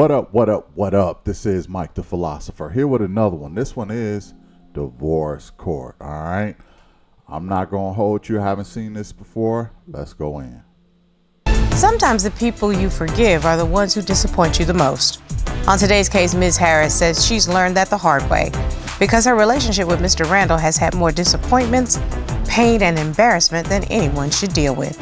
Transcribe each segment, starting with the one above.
What up, what up, what up? This is Mike the Philosopher here with another one. This one is Divorce Court, all right? I'm not going to hold you. Haven't seen this before. Let's go in. Sometimes the people you forgive are the ones who disappoint you the most. On today's case, Ms. Harris says she's learned that the hard way because her relationship with Mr. Randall has had more disappointments, pain, and embarrassment than anyone should deal with.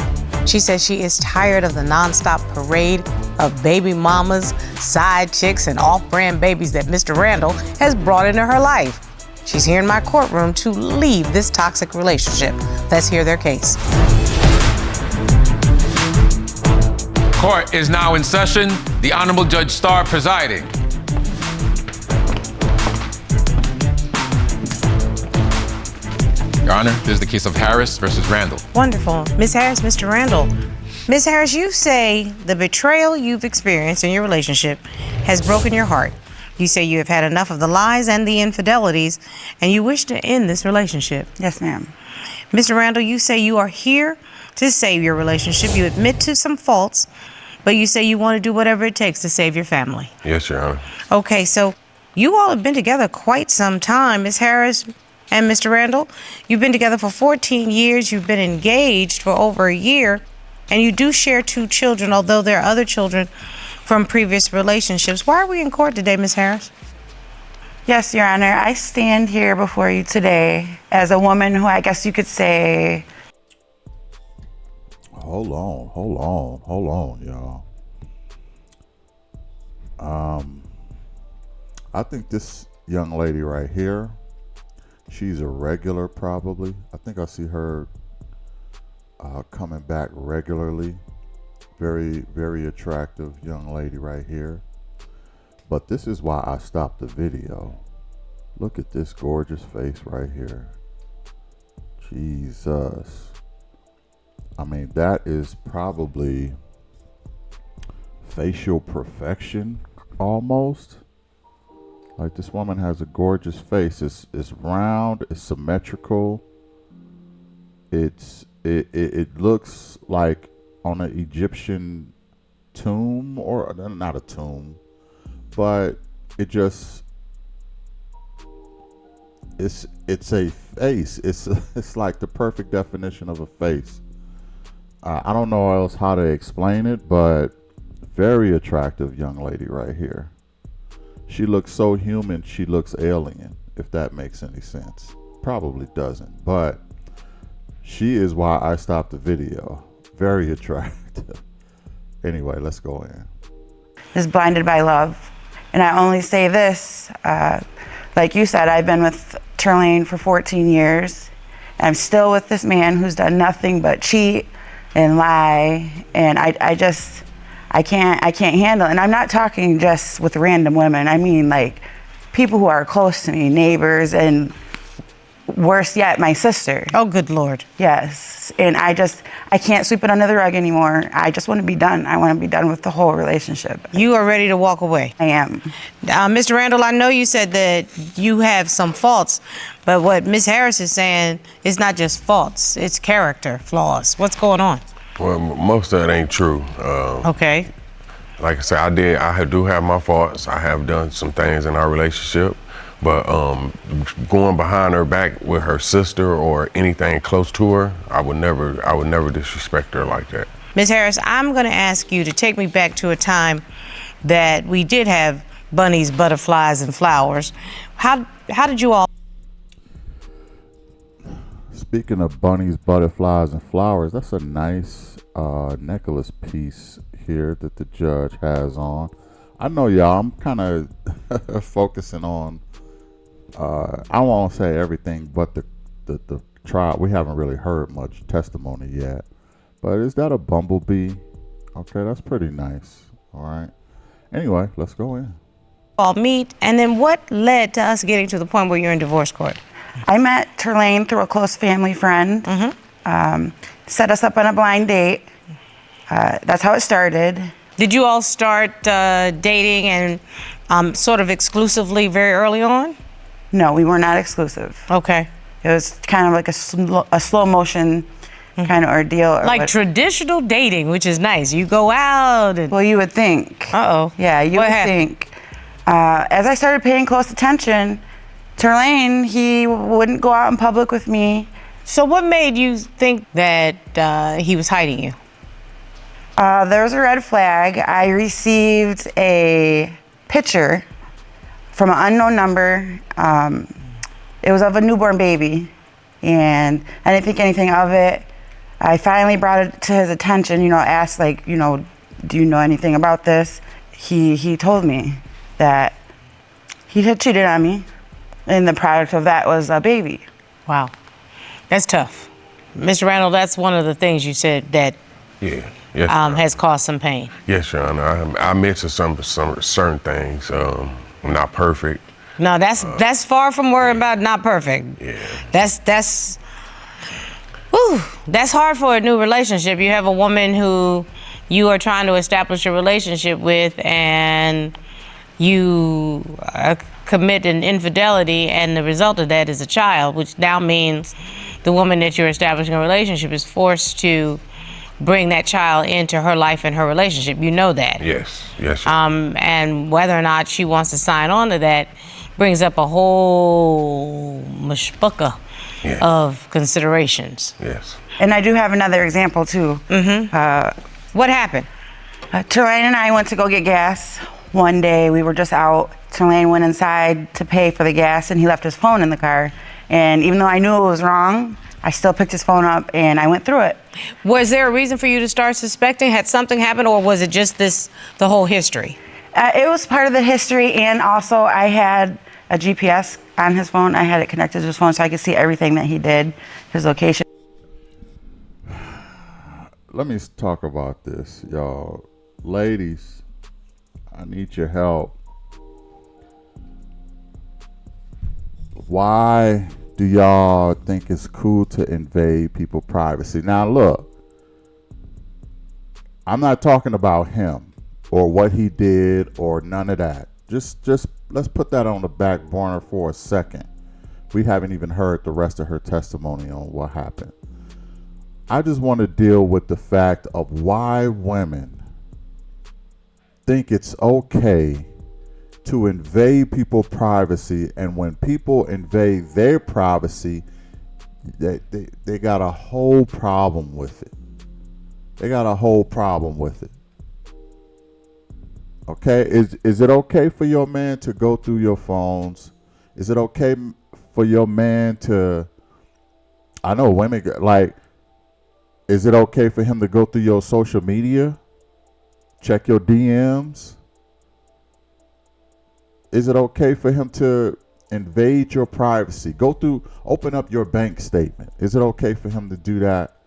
She says she is tired of the nonstop parade of baby mamas, side chicks, and off-brand babies that Mr. Randall has brought into her life. She's here in my courtroom to leave this toxic relationship. Let's hear their case. Court is now in session. The Honorable Judge Starr presiding. Your Honor, this is the case of Harris versus Randall. Wonderful. Ms. Harris, Mr. Randall. Ms. Harris, you say the betrayal you've experienced in your relationship has broken your heart. You say you have had enough of the lies and the infidelities, and you wish to end this relationship. Yes, ma'am. Mr. Randall, you say you are here to save your relationship. You admit to some faults, but you say you want to do whatever it takes to save your family. Yes, Your Honor. Okay, so you all have been together quite some time, Ms. Harris and Mr. Randall. You've been together for 14 years. You've been engaged for over a year, and you do share 2 children, although there are other children from previous relationships. Why are we in court today, Ms. Harris? Yes, Your Honor. I stand here before you today as a woman who I guess you could say... Hold on, y'all. I think this young lady right here, she's a regular probably. I think I see her coming back regularly. Very, very attractive young lady right here. But this is why I stopped the video. Look at this gorgeous face right here. Jesus. I mean, that is probably facial perfection almost. Like, this woman has a gorgeous face. It's round, it's symmetrical. It looks like on an Egyptian tomb, or not a tomb, but it just it's a face. It's like the perfect definition of a face. I don't know else how to explain it, but very attractive young lady right here. She looks so human, she looks alien, if that makes any sense. Probably doesn't, but she is why I stopped the video. Very attractive. Anyway, let's go in. Is blinded by love. And I only say this, like you said, I've been with Terlane for 14 years. I'm still with this man who's done nothing but cheat and lie, and I can't handle it. And I'm not talking just with random women. I mean, like, people who are close to me, neighbors, and worse yet, my sister. Oh, good Lord. Yes, and I can't sweep it under the rug anymore. I just want to be done. I want to be done with the whole relationship. You are ready to walk away. I am. Mr. Randall, I know you said that you have some faults, but what Ms. Harris is saying is not just faults, it's character flaws. What's going on? Well, most of it ain't true. Okay. Like I said, I do have my faults. I have done some things in our relationship, but going behind her back with her sister or anything close to her, I would never disrespect her like that. Ms. Harris, I'm going to ask you to take me back to a time that we did have bunnies, butterflies, and flowers. How did you all? Speaking of bunnies, butterflies, and flowers, that's a nice necklace piece here that the judge has on. I know, y'all, I'm kind of focusing on, I won't say everything but the trial. We haven't really heard much testimony yet. But is that a bumblebee? Okay, that's pretty nice. All right. Anyway, let's go in. All meet, and then what led to us getting to the point where you're in divorce court? I met Terlane through a close family friend. Set us up on a blind date. That's how it started. Did you all start dating and sort of exclusively very early on? No, we were not exclusive. Okay. It was kind of like a slow motion kind of ordeal. Or Like traditional dating, which is nice. You go out and. Well, you would think. Uh-oh. Yeah, you What would happened? think. As I started paying close attention, Terlane, he wouldn't go out in public with me. So what made you think that he was hiding you? There was a red flag. I received a picture from an unknown number. It was of a newborn baby, and I didn't think anything of it. I finally brought it to his attention, asked like, do you know anything about this? He told me that he had cheated on me, and the product of that was a baby. Wow. That's tough. Mr. Randall, that's one of the things you said that Yeah. Yes, Your Honor. has caused some pain. Yes, Your Honor. I mentioned some certain things. I'm not perfect. No, that's far from worrying about not perfect. Yeah. That's hard for a new relationship. You have a woman who you are trying to establish a relationship with, and you commit an infidelity, and the result of that is a child, which now means the woman that you're establishing a relationship is forced to bring that child into her life and her relationship. You know that. Yes. Yes. Your Honor. And whether or not she wants to sign on to that brings up a whole mishpucha Yeah. of considerations. Yes. And I do have another example too. What happened? Terlane and I went to go get gas. One day we were just out. Terlane went inside to pay for the gas, and he left his phone in the car. And even though I knew it was wrong, I still picked his phone up and I went through it. Was there a reason for you to start suspecting? Had something happened, or was it just the whole history? It was part of the history, and also I had a GPS on his phone. I had it connected to his phone so I could see everything that he did, his location. Let me talk about this, y'all. Ladies, I need your help. Why do y'all think it's cool to invade people's privacy? Now, look, I'm not talking about him or what he did or none of that. Just let's put that on the back burner for a second. We haven't even heard the rest of her testimony on what happened. I just want to deal with the fact of why women think it's okay to invade people's privacy, and when people invade their privacy, they got a whole problem with it. They got a whole problem with it. Okay, is it okay for your man to go through your phones? Is it okay for your man to, I know women like, is it okay for him to go through your social media? Check your DMs? Is it okay for him to invade your privacy? Open up your bank statement. Is it okay for him to do that?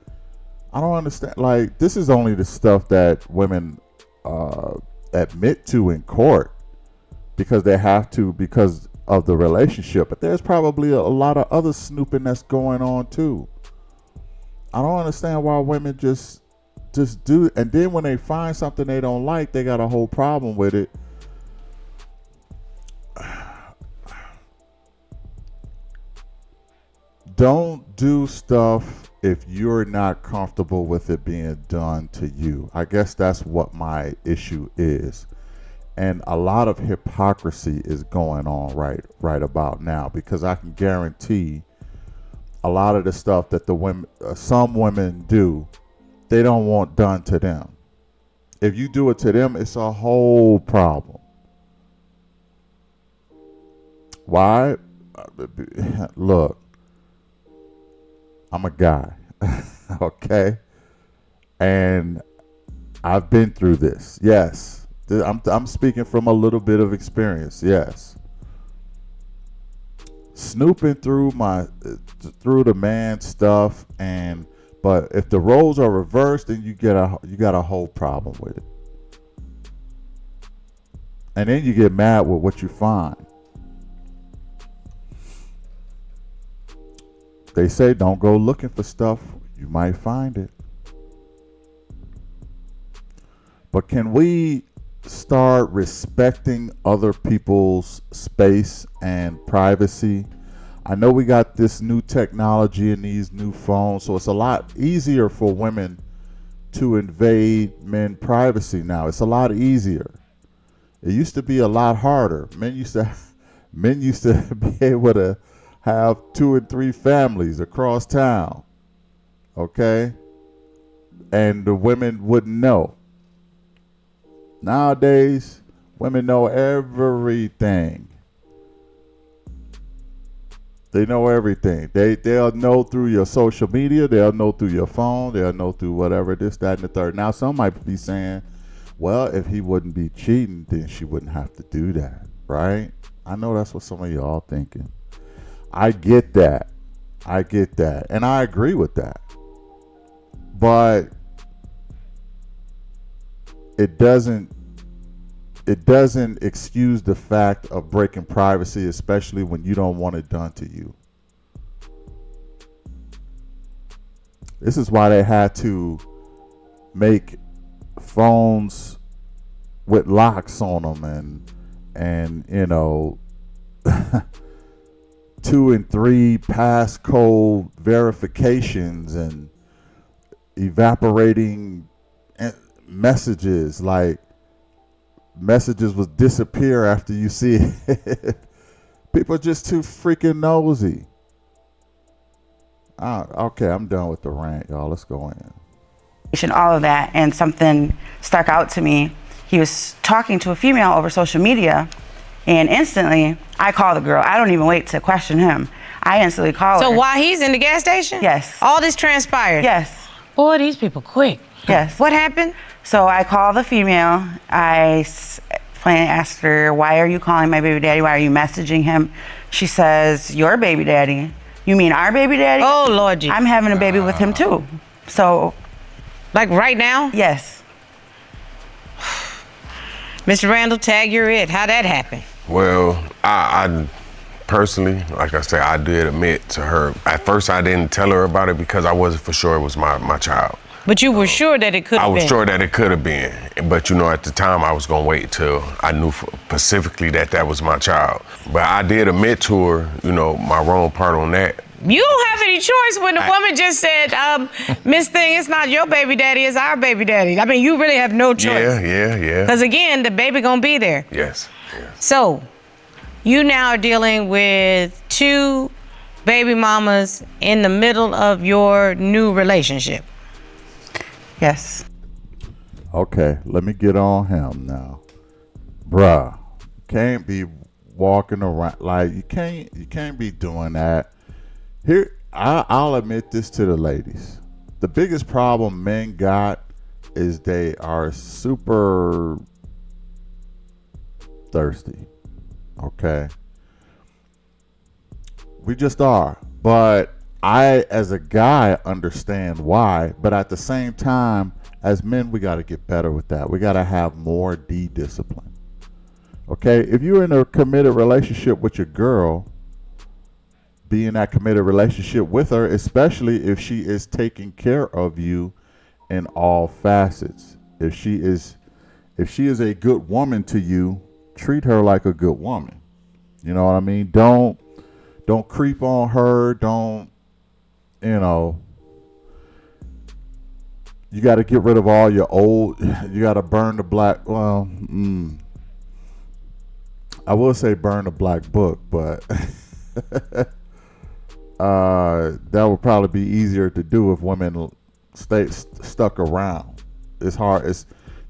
I don't understand. Like, this is only the stuff that women admit to in court because they have to because of the relationship. But there's probably a lot of other snooping that's going on too. I don't understand why women just do, and then when they find something they don't like, they got a whole problem with it. Don't do stuff if you're not comfortable with it being done to you. I guess that's what my issue is. And a lot of hypocrisy is going on right about now, because I can guarantee a lot of the stuff that the women, some women do, they don't want done to them. If you do it to them, it's a whole problem. Why? Look, I'm a guy, okay? And I've been through this. Yes. I'm speaking from a little bit of experience. Yes. Snooping through the man stuff, but if the roles are reversed, then you got a whole problem with it. And then you get mad with what you find. They say don't go looking for stuff, you might find it. But can we start respecting other people's space and privacy? I know we got this new technology and these new phones, so it's a lot easier for women to invade men's privacy now. It's a lot easier. It used to be a lot harder. Men used to be able to have 2 and 3 families across town. Okay? And the women wouldn't know. Nowadays, women know everything. They know everything. They'll know through your social media. They'll know through your phone. They'll know through whatever, this, that, and the third. Now, some might be saying, well, if he wouldn't be cheating, then she wouldn't have to do that, right? I know that's what some of y'all thinking. I get that. And I agree with that. But it doesn't excuse the fact of breaking privacy, especially when you don't want it done to you. This is why they had to make phones with locks on them and 2 and 3 passcode verifications and evaporating messages, like messages will disappear after you see it. People are just too freaking nosy. Okay, I'm done with the rant, y'all. Let's go in. All of that, and something stuck out to me. He was talking to a female over social media, and instantly I call the girl. I don't even wait to question him. I instantly call her. So while he's in the gas station? Yes. All this transpired? Yes. Boy, these people quick. Yes. What happened? So I call the female. I asked her, why are you calling my baby daddy? Why are you messaging him? She says, your baby daddy? You mean our baby daddy? Oh, Lord Jesus. I'm having a baby with him too. So. Like right now? Yes. Mr. Randall, tag, you're it. How'd that happen? Well, I personally, like I said, I did admit to her. At first, I didn't tell her about it because I wasn't for sure it was my child. But you were sure that it could have been? I was sure that it could have been. But, at the time, I was going to wait till I knew specifically that was my child. But I did admit to her, my wrong part on that. You don't have any choice when the woman just said, Miss Thing, it's not your baby daddy, it's our baby daddy. I mean, you really have no choice. Yeah. Because again, the baby gonna be there. Yes. So, you now are dealing with 2 baby mamas in the middle of your new relationship. Yes. Okay, let me get on him now. Bruh, can't be walking around like you can't be doing that. Here, I'll admit this to the ladies. The biggest problem men got is they are super thirsty. Okay? We just are. But I, as a guy, understand why. But at the same time, as men, we got to get better with that. We got to have more discipline. Okay? If you're in a committed relationship with your girl, be in that committed relationship with her, especially if she is taking care of you in all facets. If she is a good woman to you, treat her like a good woman. You know what I mean? Don't creep on her. Don't, you got to get rid of all your old, you got to burn the black, I will say burn the black book, but that would probably be easier to do if women stay stuck around. It's hard.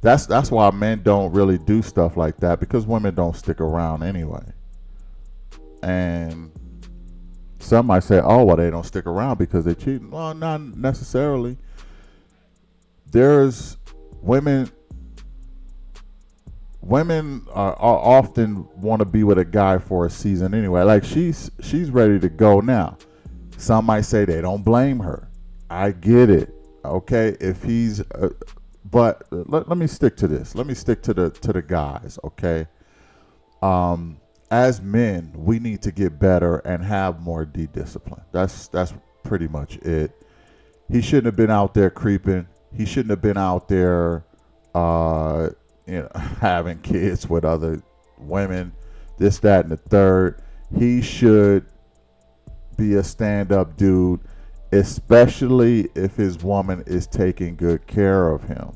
That's why men don't really do stuff like that, because women don't stick around anyway. And some might say, oh, well, they don't stick around because they cheat. Well, not necessarily. There's women are often want to be with a guy for a season anyway. Like she's ready to go now. Some might say they don't blame her. I get it. Okay, if he's, but let me stick to this. Let me stick to the guys. Okay. As men, we need to get better and have more discipline. That's pretty much it. He shouldn't have been out there creeping. He shouldn't have been out there, having kids with other women, this, that, and the third. He should be a stand-up dude, especially if his woman is taking good care of him.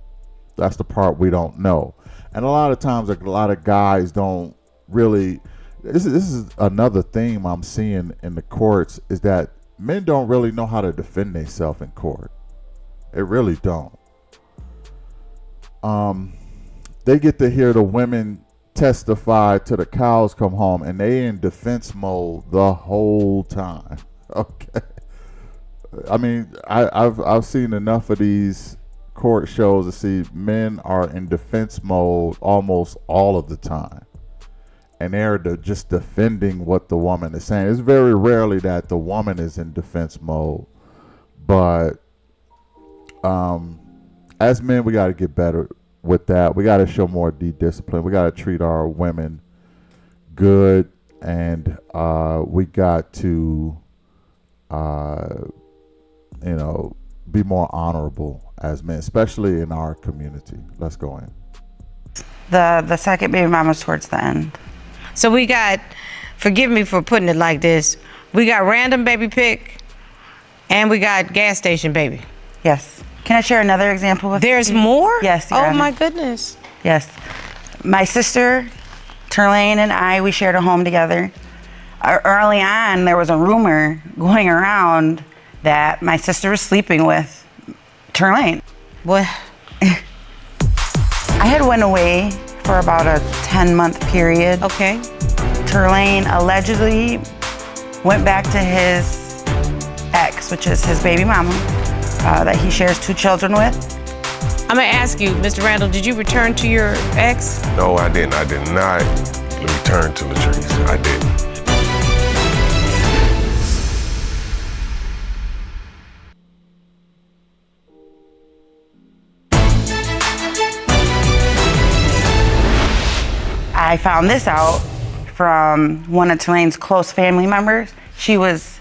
That's the part we don't know. And a lot of times, a lot of guys don't really. This is another theme I'm seeing in the courts, is that men don't really know how to defend themselves in court. They really don't. They get to hear the women testify till the cows come home, and they in defense mode the whole time. Okay. I mean, I've seen enough of these court shows to see men are in defense mode almost all of the time, and they're just defending what the woman is saying. It's very rarely that the woman is in defense mode, but as men, we got to get better with that. We got to show more discipline. We got to treat our women good, and we got to be more honorable as men, especially in our community. Let's go in. The second baby mama's towards the end. So we got, forgive me for putting it like this, we got random baby pick, and we got gas station baby. Yes. Can I share another example with There's you? more? Yes. Your Oh Honor. my goodness. Yes. My sister, Terlane, and I, we shared a home together. Early on, there was a rumor going around that my sister was sleeping with Terlane. What? I had went away for about a 10-month period. Okay. Terlane allegedly went back to his ex, which is his baby mama, that he shares 2 children with. I'm gonna ask you, Mr. Randall, did you return to your ex? No, I didn't. I did not return to Latrice. I didn't. I found this out from one of Terlane's close family members. She was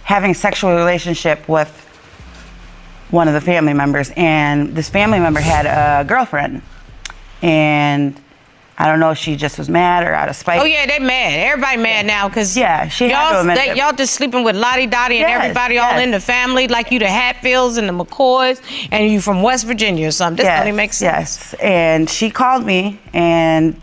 having a sexual relationship with one of the family members, and this family member had a girlfriend. And I don't know if she just was mad or out of spite. Oh yeah, they mad. Everybody mad now because Yeah, she had to admit that. y'all just sleeping with Lottie Dottie and Yes, everybody all yes. in the family, like you the Hatfields and the McCoys, and you from West Virginia or something. This only makes sense. Yes, and she called me, and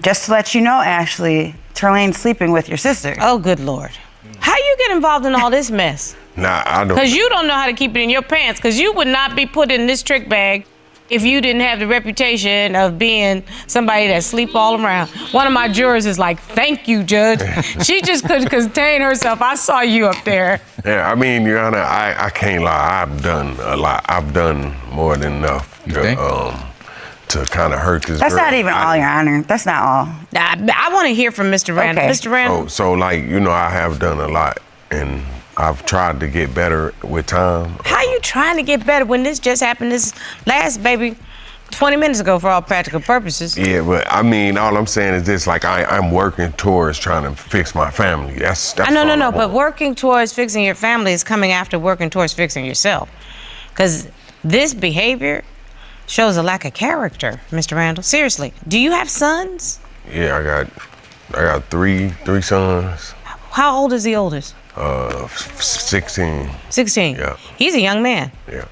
just to let you know, Ashley, Terlane's sleeping with your sister. Oh good Lord. How you get involved in all this mess? Nah, I don't. Because you don't know how to keep it in your pants, because you would not be put in this trick bag if you didn't have the reputation of being somebody that sleep all around. One of my jurors is like, thank you, Judge. She just couldn't contain herself. I saw you up there. Yeah, I mean, Your Honor, I can't lie. I've done a lot. I've done more than enough to kind of hurt this That's girl. not even all, Your Honor. That's not all. I want to hear from Mr. Randall. Okay. Mr. Randall. So like, I have done a lot, and I've tried to get better with time. How you trying to get better when this just happened this last baby 20 minutes ago for all practical purposes? Yeah, but I mean, all I'm saying is this: like, I'm working towards trying to fix my family. That's No, all I but want. working towards fixing your family is coming after working towards fixing yourself. Because this behavior shows a lack of character, Mr. Randall. Seriously, do you have sons? Yeah, I got three sons. How old is the oldest? 16. 16. Yeah. He's a young man. Yeah.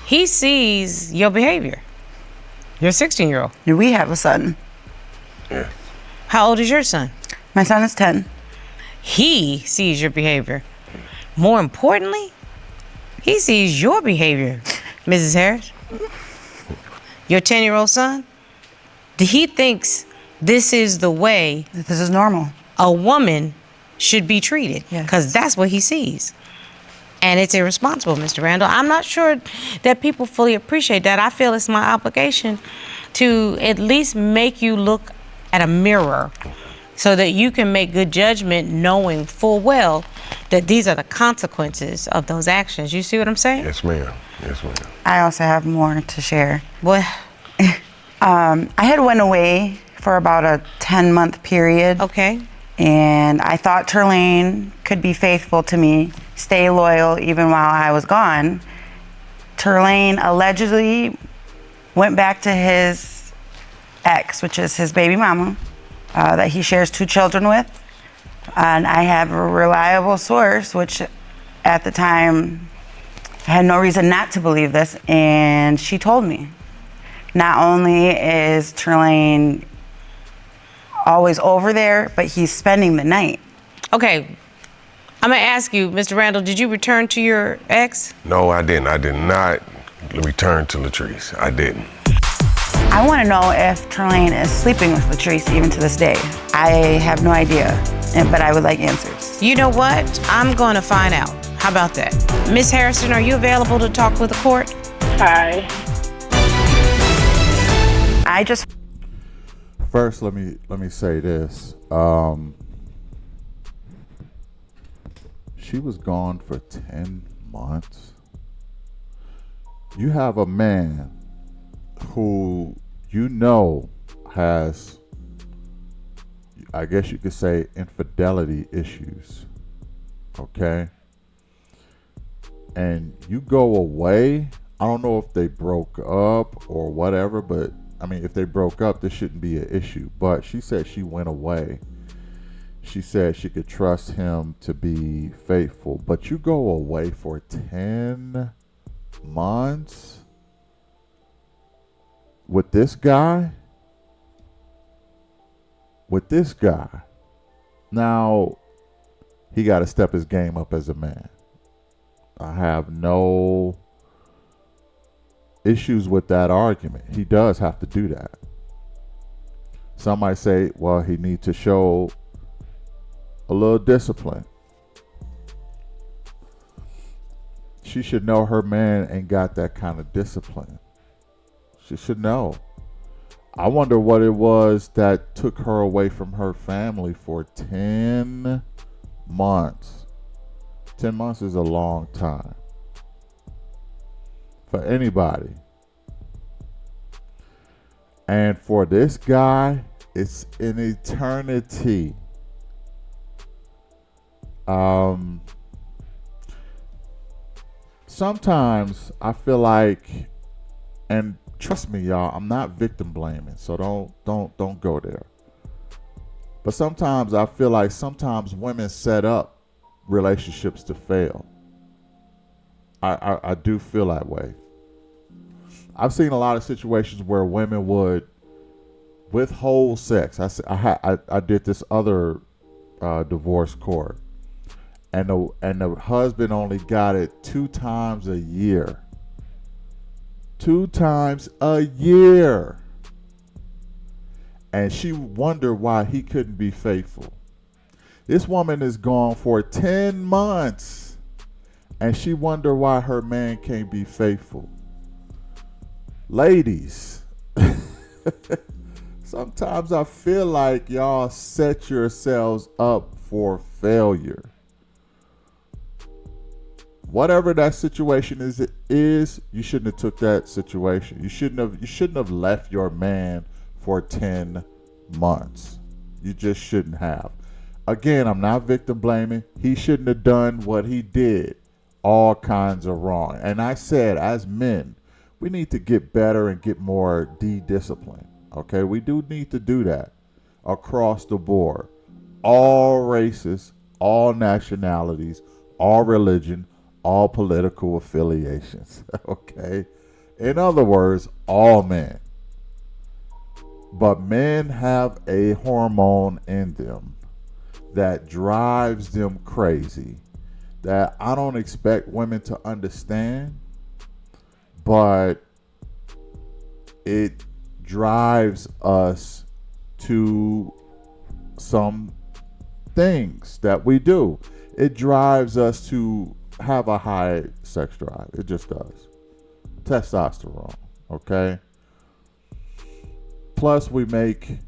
He sees your behavior. You're a 16-year-old. Do we have a son? Yeah. How old is your son? My son is 10. He sees your behavior. More importantly, he sees your behavior, Mrs. Harris. Your 10-year-old son, he thinks this is the way This is normal. a woman should be treated, Yes. because that's what he sees. And it's irresponsible, Mr. Randall. I'm not sure that people fully appreciate that. I feel it's my obligation to at least make you look at a mirror so that you can make good judgment knowing full well that these are the consequences of those actions. You see what I'm saying? Yes, ma'am. Yes, ma'am. I also have more to share. What? I had went away for about a 10-month period. Okay. And I thought Terlane could be faithful to me, stay loyal even while I was gone. Terlane allegedly went back to his ex, which is his baby mama, that he shares 2 children with. And I have a reliable source, which at the time I had no reason not to believe this, and she told me. Not only is Terlane always over there, but he's spending the night. Okay, I'm gonna ask you, Mr. Randall, did you return to your ex? No, I didn't. I did not return to Latrice. I didn't. I want to know if Terlane is sleeping with Latrice even to this day. I have no idea, but I would like answers. You know what? I'm gonna find out. How about that? Miss Harrison, are you available to talk with the court? Hi. I just First, let me say this. She was gone for 10 months. You have a man who you know has, I guess you could say, infidelity issues. Okay? And you go away. I don't know if they broke up or whatever, but I mean, if they broke up, this shouldn't be an issue. But she said she went away. She said she could trust him to be faithful. But you go away for 10 months with this guy? With this guy. Now, he got to step his game up as a man. I have no issues with that argument. He does have to do that. Some might say, well, he needs to show a little discipline. She should know her man ain't got that kind of discipline. She should know. I wonder what it was that took her away from her family for 10 months. 10 months is a long time for anybody. And for this guy, it's an eternity. Sometimes I feel like, and trust me, y'all, I'm not victim blaming, so don't go there. But sometimes I feel like sometimes women set up relationships to fail. I do feel that way. I've seen a lot of situations where women would withhold sex. I did this other divorce court, and the husband only got it 2 times a year. 2 times a year. And she wondered why he couldn't be faithful. This woman is gone for 10 months, and she wondered why her man can't be faithful. Ladies, sometimes I feel like y'all set yourselves up for failure. Whatever that situation is, you shouldn't have took that situation. You shouldn't have left your man for 10 months. You just shouldn't have. Again, I'm not victim blaming. He shouldn't have done what he did. All kinds of wrong. And I said, as men, we need to get better and get more discipline. Okay, we do need to do that across the board. All races, all nationalities, all religion, all political affiliations. Okay, in other words, all men. But men have a hormone in them that drives them crazy, that I don't expect women to understand, but it drives us to some things that we do. It drives us to have a high sex drive. It just does. Testosterone, okay? Plus, we make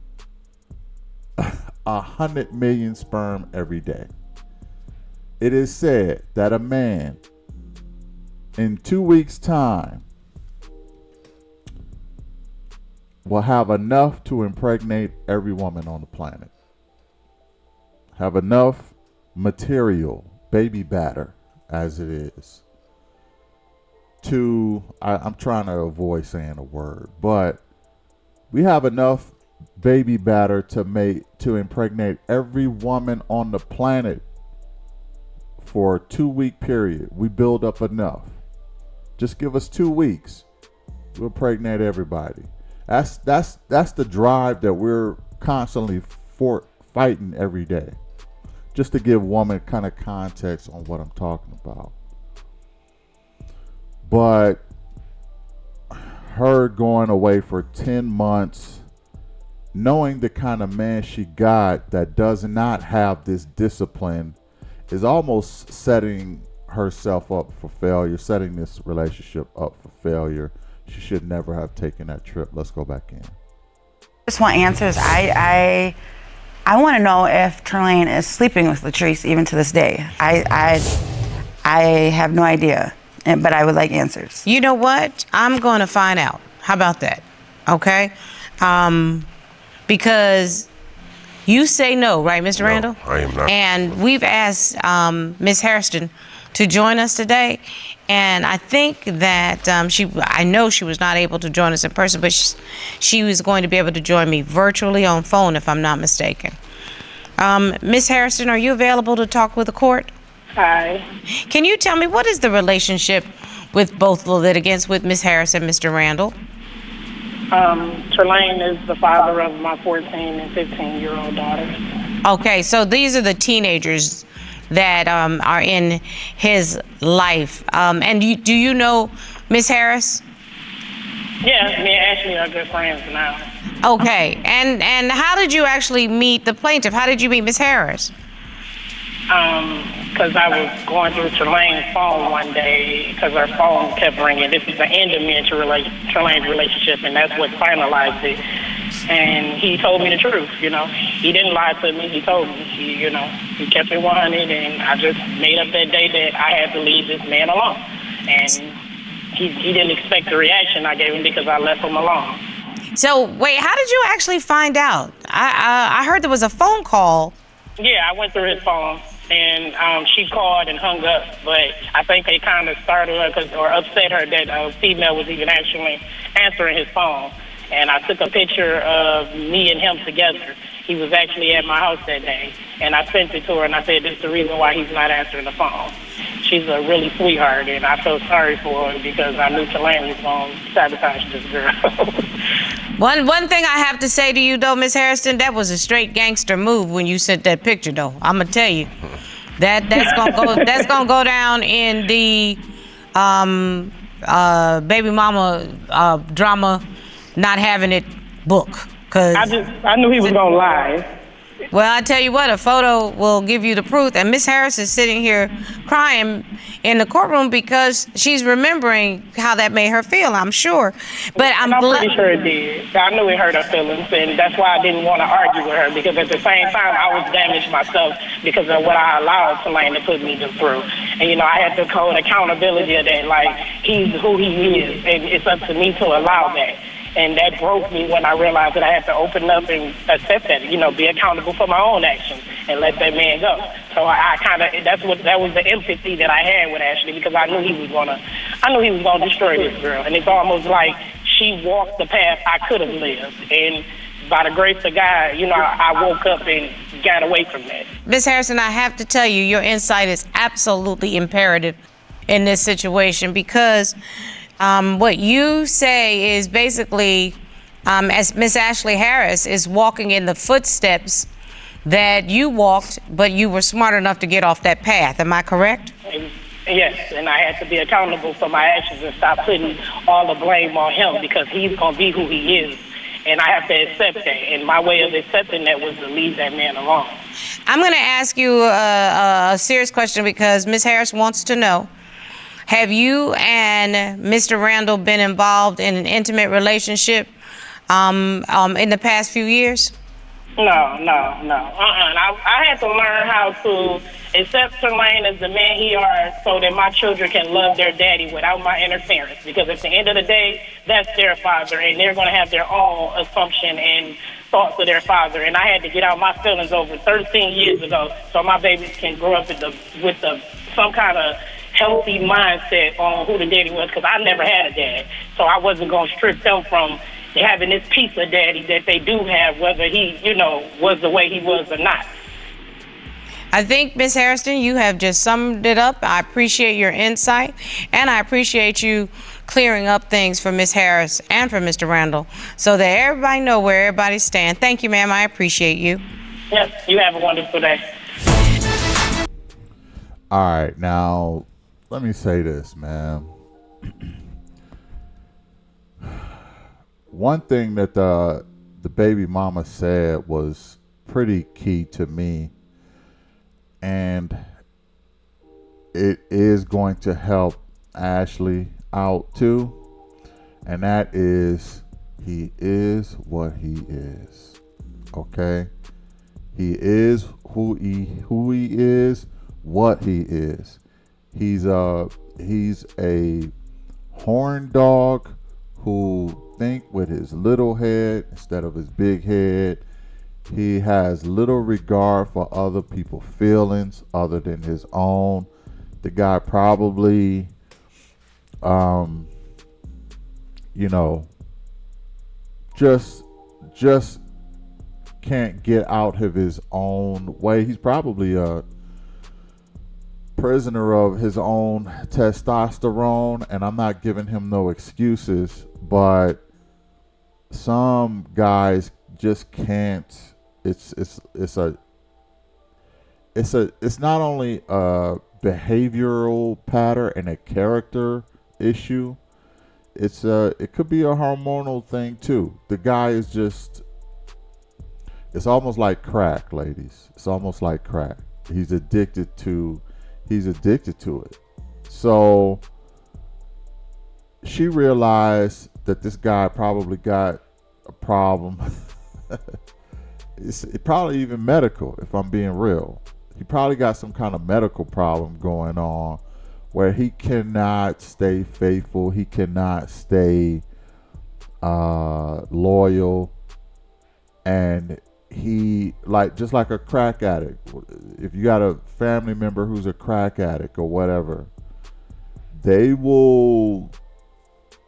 100 million sperm every day. It is said that a man in 2 weeks' time will have enough to impregnate every woman on the planet. Have enough material, baby batter, as it is, to, I'm trying to avoid saying a word, but we have enough baby batter to impregnate every woman on the planet for a 2-week period. We build up enough. Just give us 2 weeks. We'll impregnate everybody. That's the drive that we're constantly fighting every day. Just to give woman kind of context on what I'm talking about. But her going away for 10 months, knowing the kind of man she got that does not have this discipline, is almost setting herself up for failure, setting this relationship up for failure. She should never have taken that trip. Let's go back in. Just want answers. I want to know if Terlaine is sleeping with Latrice even to this day. I have no idea, but I would like answers. You know what? I'm going to find out. How about that? Okay? Because you say no, right, Mr. Randall? No, I am not. And we've asked Ms. Hairston to join us today. And I think that I know she was not able to join us in person, but she was going to be able to join me virtually on phone, if I'm not mistaken. Ms. Hairston, are you available to talk with the court? Hi. Can you tell me what is the relationship with both the litigants, with Ms. Harris and Mr. Randall? Terlaine is the father of my 14 and 15-year-old daughters. Okay, so these are the teenagers that are in his life. And do you know Ms. Harris? Yeah, me and Ashley are good friends now. Okay, and how did you actually meet the plaintiff? How did you meet Ms. Harris? Because I was going through Terlaine's phone one day because her phone kept ringing. This is the end of me and Terlaine's relationship, and that's what finalized it. And he told me the truth, you know. He didn't lie to me. He told me, he kept it 100, and I just made up that day that I had to leave this man alone. And he didn't expect the reaction I gave him because I left him alone. So, wait, how did you actually find out? I heard there was a phone call. Yeah, I went through his phone, and she called and hung up. But I think it kind of startled her or upset her that a female was even actually answering his phone. And I took a picture of me and him together. He was actually at my house that day. And I sent it to her, and I said, this is the reason why he's not answering the phone. She's a really sweetheart, and I felt sorry for her because I knew Terlaine was going to sabotage this girl. One thing I have to say to you, though, Ms. Hairston, that was a straight gangster move when you sent that picture, though. I'm going to tell you. That's gonna go down in the baby mama drama not having it book. Cause I knew he was gonna lie. Well, I tell you what, a photo will give you the proof. And Miss Harris is sitting here crying in the courtroom because she's remembering how that made her feel, I'm sure. But I'm pretty sure it did. I knew it hurt her feelings, and that's why I didn't want to argue with her, because at the same time, I was damaged myself because of what I allowed Terlaine to put me through. And, I had to hold accountability of that. Like, he's who he is, and it's up to me to allow that. And that broke me when I realized that I had to open up and accept that, be accountable for my own actions and let that man go. So I kind of, that was the empathy that I had with Ashley, because I knew he was gonna destroy this girl. And it's almost like she walked the path I could have lived. And by the grace of God, I woke up and got away from that. Ms. Harrison, I have to tell you, your insight is absolutely imperative in this situation, because what you say is basically, as Miss Ashley Harris is walking in the footsteps that you walked, but you were smart enough to get off that path. Am I correct? Yes, and I had to be accountable for my actions and stop putting all the blame on him, because he's going to be who he is. And I have to accept that. And my way of accepting that was to leave that man alone. I'm going to ask you a serious question, because Miss Harris wants to know. Have you and Mr. Randall been involved in an intimate relationship in the past few years? No. I had to learn how to accept Terlaine as the man he is, so that my children can love their daddy without my interference. Because at the end of the day, that's their father, and they're going to have their own assumption and thoughts of their father. And I had to get out my feelings over 13 years ago, so my babies can grow up with some kind of healthy mindset on who the daddy was, because I never had a dad. So I wasn't going to strip them from, having this piece of daddy that they do have, whether he, was the way he was or not. I think, Ms. Hairston, you have just summed it up. I appreciate your insight, and I appreciate you clearing up things for Ms. Harris and for Mr. Randall so that everybody know where everybody stands. Thank you, ma'am. I appreciate you. Yes, you have a wonderful day. All right, now let me say this, man. One thing that the baby mama said was pretty key to me, and it is going to help Ashley out too, and that is he is what he is. Okay, he is who he is, what he is. He's a horn dog who think with his little head instead of his big head. He has little regard for other people's feelings other than his own. The guy probably, just can't get out of his own way. He's probably a prisoner of his own testosterone, and I'm not giving him no excuses, but some guys just can't. It's not only a behavioral pattern and a character issue. It could be a hormonal thing too. The guy is just. It's almost like crack, ladies. It's almost like crack. He's addicted to it. So she realized that this guy probably got a problem. It's probably even medical, if I'm being real. He probably got some kind of medical problem going on where he cannot stay faithful. He cannot stay loyal. And he, just like a crack addict, if you got a family member who's a crack addict or whatever, they will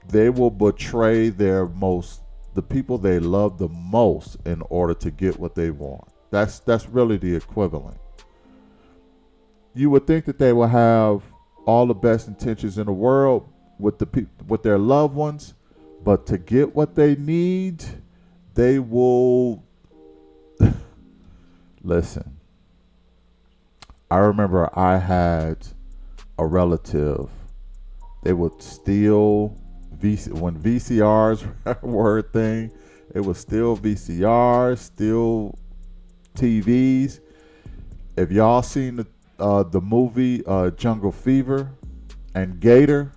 betray the people they love the most in order to get what they want. That's really the equivalent. You would think that they will have all the best intentions in the world with their loved ones, but to get what they need, they will. Listen, I remember I had a relative. They would steal when VCRs were a thing. It was still VCRs, still TVs. If y'all seen the movie Jungle Fever and Gator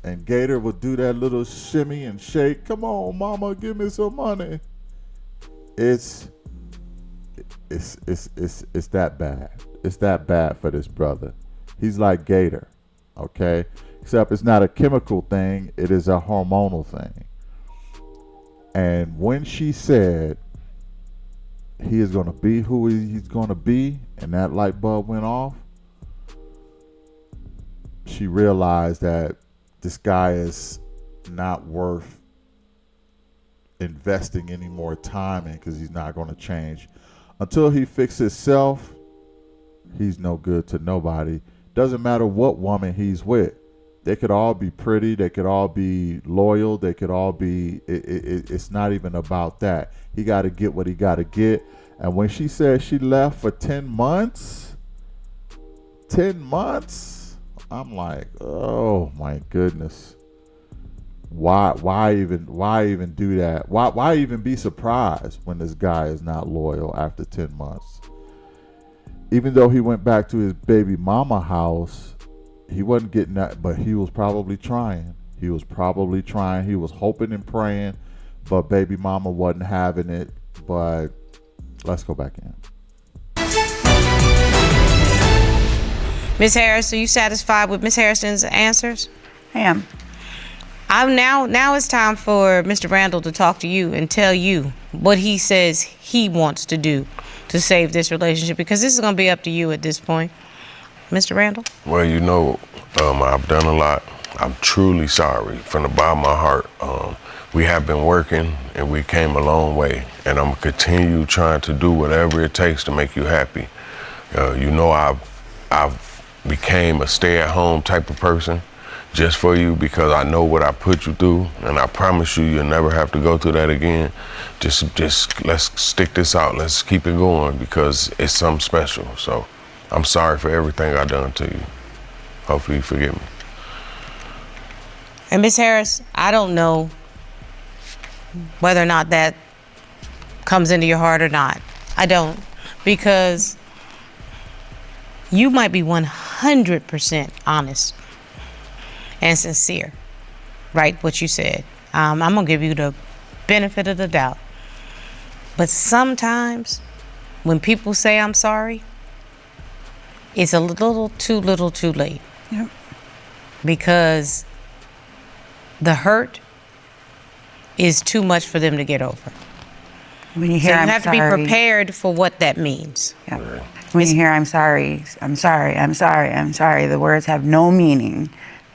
would do that little shimmy and shake. Come on, mama, give me some money. It's that bad. It's that bad for this brother. He's like Gator, okay? Except it's not a chemical thing. It is a hormonal thing. And when she said he is going to be who he's going to be, and that light bulb went off, she realized that this guy is not worth investing any more time in because he's not going to change. Until he fixes himself, he's no good to nobody. Doesn't matter what woman he's with. They could all be pretty. They could all be loyal. They could all be. It's not even about that. He got to get what he got to get. And when she said she left for 10 months, I'm like, oh my goodness. Why even do that? Why even be surprised when this guy is not loyal after 10 months? Even though he went back to his baby mama house, he wasn't getting that, but he was probably trying. He was hoping and praying, but baby mama wasn't having it. But let's go back in. Ms. Harris, are you satisfied with Ms. Harrison's answers? I am. Now it's time for Mr. Randall to talk to you and tell you what he says he wants to do to save this relationship, because this is going to be up to you at this point. Mr. Randall? Well, I've done a lot. I'm truly sorry from the bottom of my heart we have been working and we came a long way, and I'm gonna continue trying to do whatever it takes to make you happy. You know, I've became a stay-at-home type of person just for you because I know what I put you through, and I promise you'll never have to go through that again. Just let's stick this out. Let's keep it going because it's something special. So I'm sorry for everything I done to you. Hopefully you forgive me. And Ms. Harris, I don't know whether or not that comes into your heart or not. I don't, because you might be 100% honest and sincere, right? What you said. I'm gonna give you the benefit of the doubt. But sometimes when people say I'm sorry, it's a little too late. Yep. Because the hurt is too much for them to get over. When you So hear you I'm have sorry, to be prepared for what that means. Yeah. When you hear I'm sorry, the words have no meaning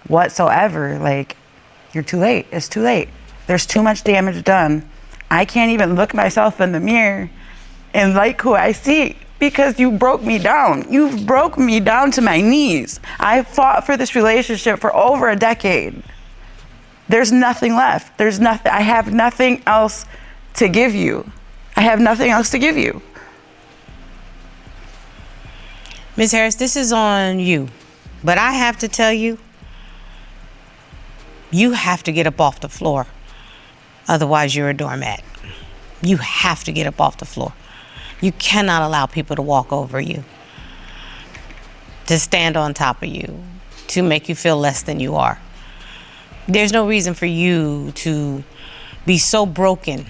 whatsoever. Like, you're too late. It's too late. There's too much damage done. I can't even look myself in the mirror and like who I see because you broke me down. You broke me down to my knees. I fought for this relationship for over a decade. There's nothing left. There's nothing. I have nothing else to give you. I have nothing else to give you. Ms. Harris, this is on you, but I have to tell you, you have to get up off the floor. Otherwise, you're a doormat. You have to get up off the floor. You cannot allow people to walk over you, to stand on top of you, to make you feel less than you are. There's no reason for you to be so broken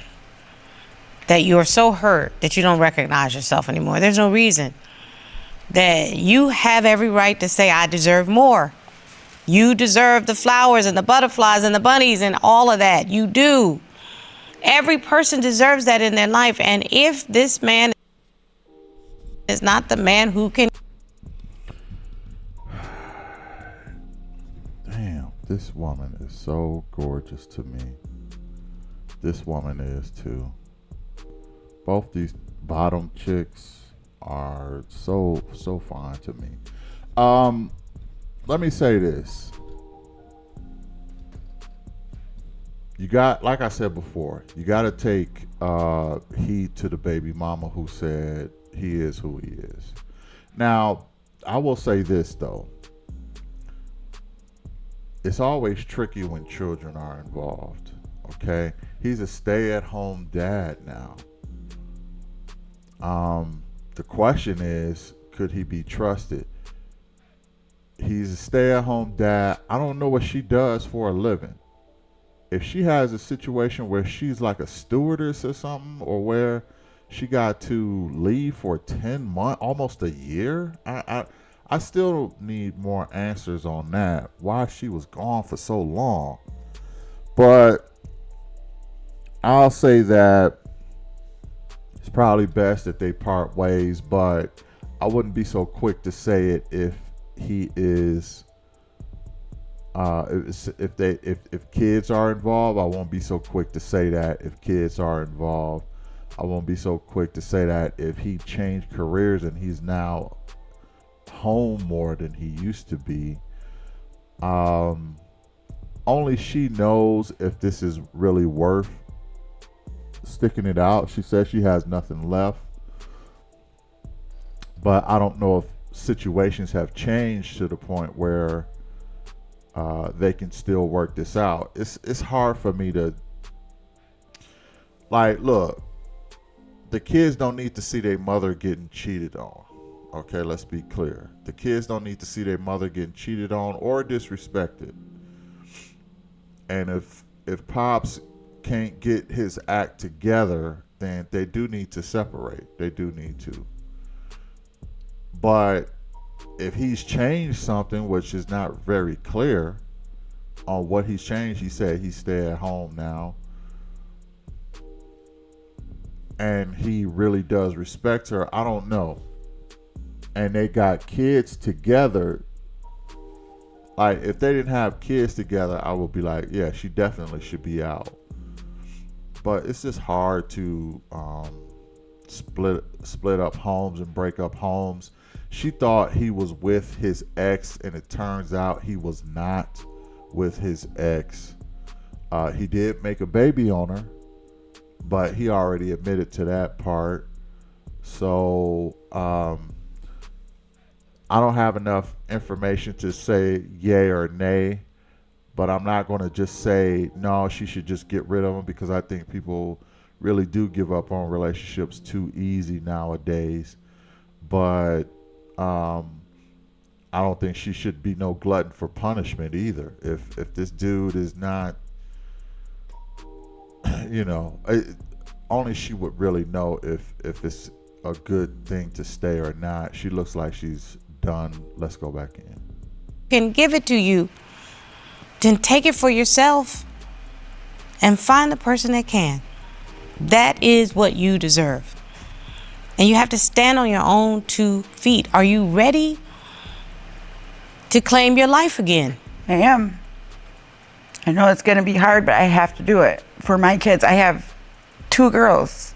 that you're so hurt that you don't recognize yourself anymore. There's no reason. That you have every right to say, I deserve more. You deserve the flowers and the butterflies and the bunnies and all of that. You do. Every person deserves that in their life. And if this man is not the man who can... Damn, this woman is so gorgeous to me. This woman is too. Both these bottom chicks are so fine to me. Let me say this. You got, like I said before, you got to take heed to the baby mama who said he is who he is. Now, I will say this though. It's always tricky when children are involved. Okay, he's a stay-at-home dad now. The question is, could he be trusted? He's a stay-at-home dad. I don't know what she does for a living. If she has a situation where she's like a stewardess or something, or where she got to leave for 10 months, almost a year, I still need more answers on that. Why she was gone for so long. But I'll say that it's probably best that they part ways, but I wouldn't be so quick to say it if he is if kids are involved. I won't be so quick to say that if kids are involved. I won't be so quick to say that if he changed careers and he's now home more than he used to be. Only she knows if this is really worth sticking it out. She says she has nothing left, but I don't know if situations have changed to the point where they can still work this out. It's hard for me to, like, look, the kids don't need to see their mother getting cheated on. Okay, let's be clear. The kids don't need to see their mother getting cheated on or disrespected. And if Pops can't get his act together, then they do need to separate. They do need to. But if he's changed something, which is not very clear on what he's changed, he said he stay at home now. And he really does respect her. I don't know. And they got kids together. Like, if they didn't have kids together, I would be like, yeah, she definitely should be out. but it's just hard to split up homes and break up homes. She thought he was with his ex, and it turns out he was not with his ex. He did make a baby on her, but he already admitted to that part. So I don't have enough information to say yay or nay, but I'm not going to just say no, she should just get rid of him, because I think people really do give up on relationships too easy nowadays. But I don't think she should be no glutton for punishment either. If this dude is not, only she would really know if it's a good thing to stay or not. She looks like she's done. Let's go back in. Can give it to you, then take it for yourself and find the person that can. That is what you deserve. And you have to stand on your own 2 feet. Are you ready to claim your life again? I am. I know it's going to be hard, but I have to do it for my kids. I have 2 girls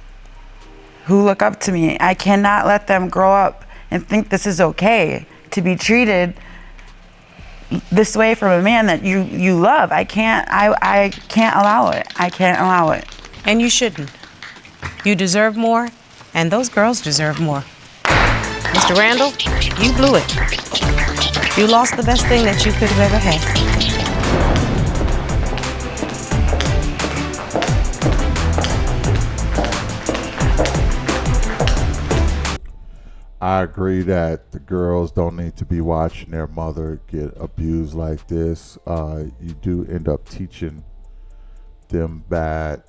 who look up to me. I cannot let them grow up and think this is okay to be treated this way from a man that you love. I can't allow it. I can't allow it. And you shouldn't. You deserve more, and those girls deserve more. Mr. Randall, you blew it. You lost the best thing that you could have ever had. I agree that the girls don't need to be watching their mother get abused like this. You do end up teaching them bad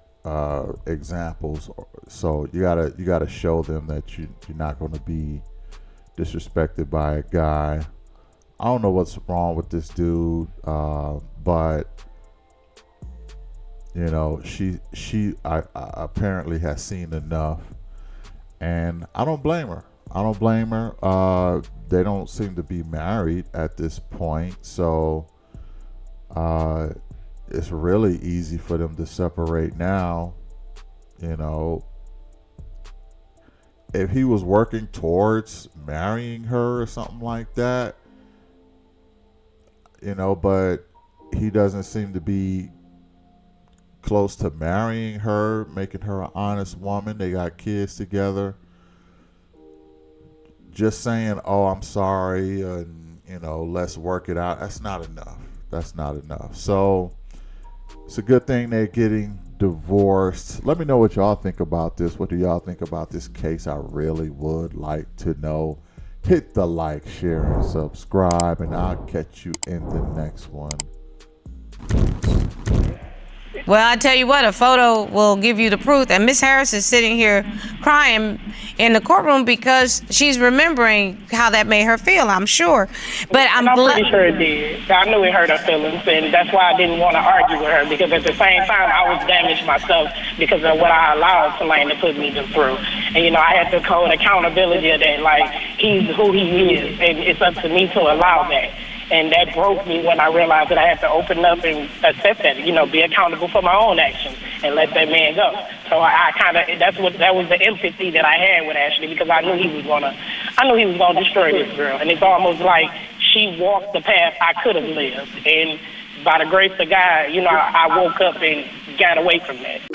examples, so you gotta show them that you're not going to be disrespected by a guy. I don't know what's wrong with this dude, but she apparently has seen enough, and I don't blame her. They don't seem to be married at this point, so it's really easy for them to separate now. If he was working towards marrying her or something like that, but he doesn't seem to be close to marrying her, making her an honest woman. They got kids together. Just saying, oh, I'm sorry, and let's work it out, that's not enough. So it's a good thing they're getting divorced. Let me know what y'all think about this. What do y'all think about this case? I really would like to know. Hit the like, share, and subscribe, and I'll catch you in the next one. Well, I tell you what, a photo will give you the proof. And Miss Harris is sitting here crying in the courtroom because she's remembering how that made her feel, I'm sure. But I'm pretty sure it did. I knew it hurt her feelings, and that's why I didn't want to argue with her, because at the same time, I was damaged myself because of what I allowed Tulane to put me through. And, I had to hold accountability of that. Like, he's who he is, and it's up to me to allow that. And that broke me when I realized that I had to open up and accept that, be accountable for my own actions and let that man go. So I that was the empathy that I had with Ashley, because I knew he was gonna destroy this girl. And it's almost like she walked the path I could have lived. And by the grace of God, I woke up and got away from that.